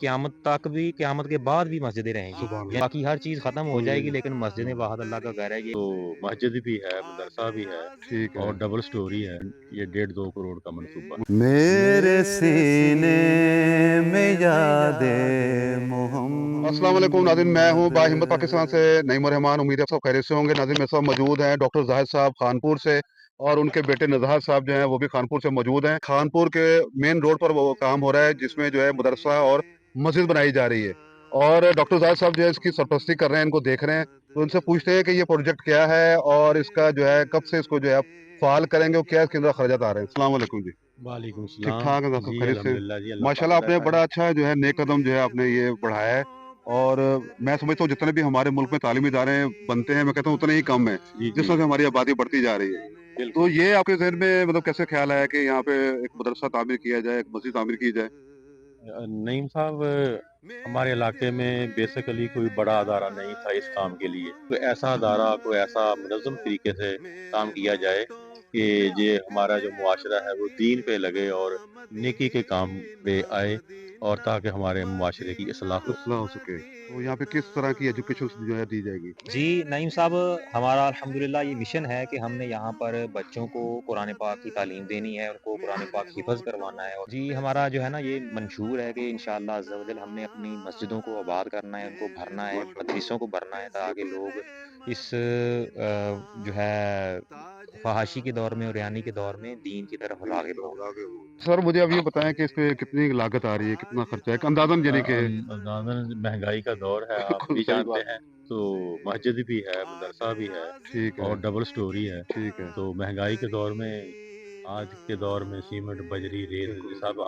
قیامت تک بھی، قیامت کے بعد بھی مسجدیں رہیں گی. سبحان اللہ۔ باقی ہر چیز ختم ہو جائے گی لیکن مسجدیں واحد اللہ کا گھر ہے. یہ تو مسجد بھی ہے، مدرسہ بھی ہے ٹھیک ہے اور ڈبل سٹوری ہے. یہ 1.5-2 کروڑ کا منصوبہ ہے. میرے سینے میں یاد محمد. السلام علیکم ناظرین، میں ہوں با ہمت پاکستان سے نعیم الرحمان. امید ہے سب خیریت سے ہوں گے. ناظرین میرے ساتھ موجود ہیں ڈاکٹر زاہد صاحب خانپور سے، اور ان کے بیٹے نظہر صاحب جو ہیں وہ بھی خانپور سے موجود ہیں. خانپور کے مین روڈ پر وہ کام ہو رہا ہے جس میں جو ہے مدرسہ اور مسجد بنائی جا رہی ہے، اور ڈاکٹر زاہد صاحب جو ہے اس کی سرپرستی کر رہے ہیں، ان کو دیکھ رہے ہیں. تو ان سے پوچھتے ہیں کہ یہ پروجیکٹ کیا ہے اور اس کا جو ہے کب سے اس کو جو ہے آپ فعال کریں گے اور کیا اس کے اندر خرچات آ رہے ہیں. السلام علیکم جی. وعلیکم ٹھیک السلام. ٹھاک ہے سب جی خیریت سے؟ الحمدللہ جی، اللہ ماشاء پاک اللہ کا آپ نے رحم بڑا ہے. اچھا جو ہے نیک قدم جو ہے آپ نے یہ بڑھایا ہے، اور میں سمجھتا ہوں جتنے بھی ہمارے ملک میں تعلیمی ادارے بنتے ہیں میں کہتا ہوں اتنے ہی کم ہیں جی جس جی طرح سے ہماری آبادی بڑھتی جا رہی ہے. تو بالکل. یہ آپ کے ذہن میں مطلب کیسے خیال آیا کہ یہاں پہ ایک مدرسہ تعمیر کیا جائے، ایک مسجد تعمیر کی جائے؟ نعیم صاحب، ہمارے علاقے میں بیسیکلی کوئی بڑا ادارہ نہیں تھا اس کام کے لیے. کوئی ایسا ادارہ، کوئی ایسا منظم طریقے سے کام کیا جائے کہ یہ ہمارا جو معاشرہ ہے وہ دین پہ لگے اور نیکی کے کام پہ آئے، اور تاکہ ہمارے معاشرے کی اصلاح ہو. اصلاح ہو سکے. تو یہاں پہ کس طرح کی ایجوکیشن جو ہے دی جائے گی؟ جی نعیم صاحب، ہمارا الحمدللہ یہ مشن ہے کہ ہم نے یہاں پر بچوں کو قرآن پاک کی تعلیم دینی ہے، ان کو قرآن پاک حفظ کروانا ہے. اور جی ہمارا جو ہے نا یہ منشور ہے کہ انشاءاللہ عز و جل ہم نے اپنی مسجدوں کو آباد کرنا ہے، ان کو بھرنا ہے، مدرسوں کو بھرنا ہے، تاکہ لوگ اس جو ہے فحاشی کے دور میں اور ریانی کے دور میں دین کی طرف راغب ہوں. سر مجھے اب یہ بتائیں کہ اس پہ کتنی لاگت آ رہی ہے، کتنا خرچہ ہے اندازاً، یعنی کہ اندازاً مہنگائی کا دور ہے، آپ بالکل بھی صحیح جانتے بات. ہیں. تو مسجد بھی ہے، مدرسہ بھی ہے ٹھیک ہے اور ڈبل سٹوری ہے. ٹھیک ہے. تو مہنگائی کے دور میں، آج کے دور میں سیمنٹ، بجری، ریت بالکل. یہ سب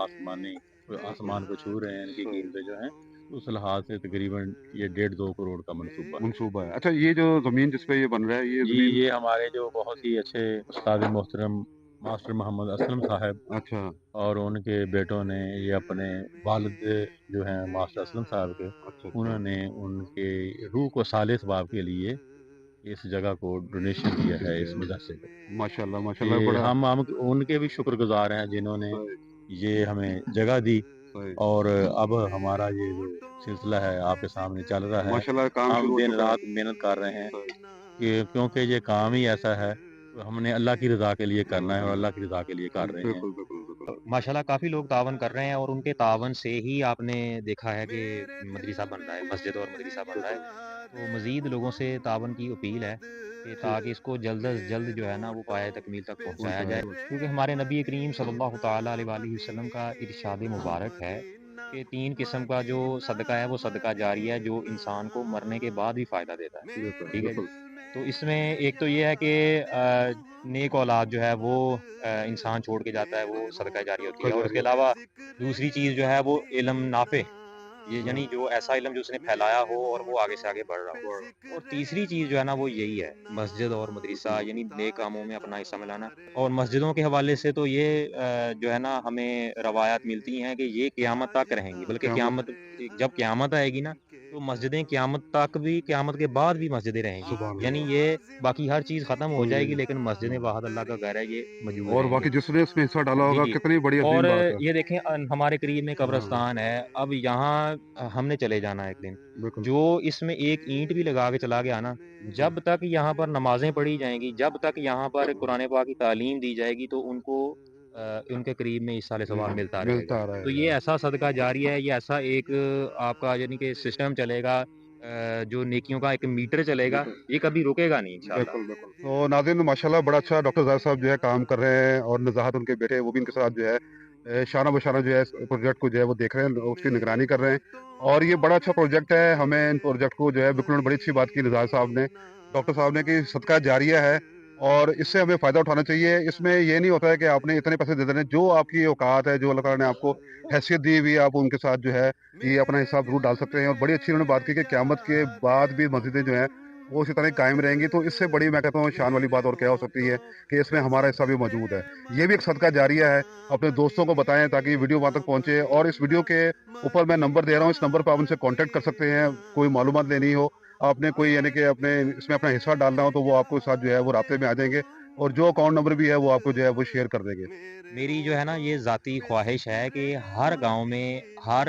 آسمان کو چھو رہے ہیں. ان کی قیمتیں جو ہیں اس لحاظ سے تقریباً یہ 1.5-2 کروڑ کا منصوبہ ہے. منصوبہ ہے. اچھا یہ جو زمین جس پہ یہ بن رہا ہے یہ جی زمین؟ یہ ہمارے جو بہت ہی اچھے استاد محترم ماسٹر محمد اسلم صاحب اچھا اور ان کے بیٹوں نے، یہ اپنے والد جو ہیں ماسٹر اسلم صاحب کے، اچھا انہوں اچھا. نے ان کے روح کو صالح باب کے لیے اس جگہ کو ڈونیشن دیا ہے اس مدرسے کو. ماشاء اللہ ماشاء اللہ، یہ بڑا ہم ان کے بھی شکر گزار ہیں جنہوں نے صحیح یہ ہمیں جگہ دی. صحیح. اور اب ہمارا یہ جو سلسلہ ہے آپ کے سامنے چل رہا ہے. ماشاء اللہ کام ہم شروع ہو دن چکا ہے. رات محنت کر رہے ہیں صحیح. کیونکہ یہ کام ہی ایسا ہے، ہم نے اللہ کی رضا کے لیے کرنا ہے اور اللہ کی رضا کے لیے کر رہے ہیں. بالکل بالکل بالکل. ماشاءاللہ کافی لوگ تعاون کر رہے ہیں، اور ان کے تعاون سے ہی آپ نے دیکھا ہے کہ مدرسہ بن رہا ہے، مسجد اور مدرسہ بن رہا ہے. تو مزید لوگوں سے تعاون کی اپیل ہے کہ تاکہ اس کو جلد از جلد جو ہے نا وہ پائے تکمیل تک پہنچایا جائے. کیونکہ ہمارے نبی کریم صلی اللہ تعالیٰ علیہ وآلہ وسلم کا ارشاد مبارک ہے کہ 3 قسم کا جو صدقہ ہے وہ صدقہ جاریہ ہے جو انسان کو مرنے کے بعد بھی فائدہ دیتا ہے. ٹھیک ہے جی. تو اس میں ایک تو یہ ہے کہ نیک اولاد جو ہے وہ انسان چھوڑ کے جاتا ہے، وہ صدقہ جاری ہوتی ہے. اور اس کے علاوہ دوسری چیز جو ہے وہ علم نافع، یہ یعنی جو ایسا علم جو اس نے پھیلایا ہو اور وہ آگے سے آگے بڑھ رہا ہو. اور تیسری چیز جو ہے نا وہ یہی ہے، مسجد اور مدرسہ یعنی نیک کاموں میں اپنا حصہ ملانا. اور مسجدوں کے حوالے سے تو یہ جو ہے نا ہمیں روایات ملتی ہیں کہ یہ قیامت تک رہیں گی، بلکہ جب قیامت آئے گی نا تو مسجدیں قیامت تک بھی، قیامت کے بعد بھی مسجدیں رہیں گی. سبحان یعنی اللہ. یہ باقی ہر چیز ختم ہو جائے گی لیکن مسجدیں واحد اللہ کا گھر ہے، یہ موجود اور رہیں گی. باقی جس نے اس میں حصہ ڈالا جی ہوگا جی. کتنی بڑی اور عظیم بات ہے. یہ دیکھیں ہمارے قریب میں ہاں قبرستان ہے، اب یہاں ہم نے چلے جانا ایک دن، بالکل. جو اس میں ایک اینٹ بھی لگا کے چلا گیا نا، جب تک یہاں پر نمازیں پڑھی جائیں گی، جب تک یہاں پر قرآن پاک کی تعلیم دی جائے گی تو ان کو ان کے قریب میں اصالِ ثواب ملتا رہے گا. ملتا رہے تو گا. یہ ایسا صدقہ جاری ہے، یہ ایسا ایک آپ کا یعنی کہ سسٹم چلے گا، جو نیکیوں کا ایک میٹر چلے گا، یہ کبھی رکے گا نہیں انشاءاللہ. بالکل بالکل. تو ناظرین ماشاءاللہ بڑا اچھا ڈاکٹر زاہد صاحب جو ہے کام کر رہے ہیں، اور نزاہت ان کے بیٹے وہ بھی ان کے ساتھ جو ہے شانہ بشانہ جو ہے اس پروجیکٹ کو جو ہے وہ دیکھ رہے ہیں، اس کی نگرانی کر رہے ہیں. اور یہ بڑا اچھا پروجیکٹ ہے. ہمیں ان پروجیکٹ کو جو ہے بالکل بڑی اچھی بات کی نزاہت صاحب نے، ڈاکٹر صاحب نے، کہ صدقہ جاریہ ہے اور اس سے ہمیں فائدہ اٹھانا چاہیے. اس میں یہ نہیں ہوتا ہے کہ آپ نے اتنے پیسے دے دینے، جو آپ کی اوقات ہے، جو اللہ تعالیٰ نے آپ کو حیثیت دی ہوئی ہے، آپ ان کے ساتھ جو ہے یہ اپنا حساب ضرور ڈال سکتے ہیں. اور بڑی اچھی انہوں نے بات کی کہ قیامت کے بعد بھی مسجدیں جو ہیں وہ اسی طرح قائم رہیں گی. تو اس سے بڑی میں کہتا ہوں شان والی بات اور کیا ہو سکتی ہے کہ اس میں ہمارا حصہ بھی موجود ہے. یہ بھی ایک صدقہ جاریہ ہے. اپنے دوستوں کو بتائیں تاکہ یہ ویڈیو وہاں تک پہنچے. اور اس ویڈیو کے اوپر میں نمبر دے رہا ہوں، اس نمبر پہ آپ ان سے کانٹیکٹ کر سکتے ہیں. کوئی معلومات لینی ہو، آپ نے کوئی یعنی کہ اپنے اس میں اپنا حصہ ڈالنا ہو، تو وہ آپ کو ساتھ جو ہے وہ رابطے میں آ جائیں گے، اور جو اکاؤنٹ نمبر بھی ہے وہ آپ کو جو ہے وہ شیئر کر دیں گے. میری جو ہے نا یہ ذاتی خواہش ہے کہ ہر گاؤں میں، ہر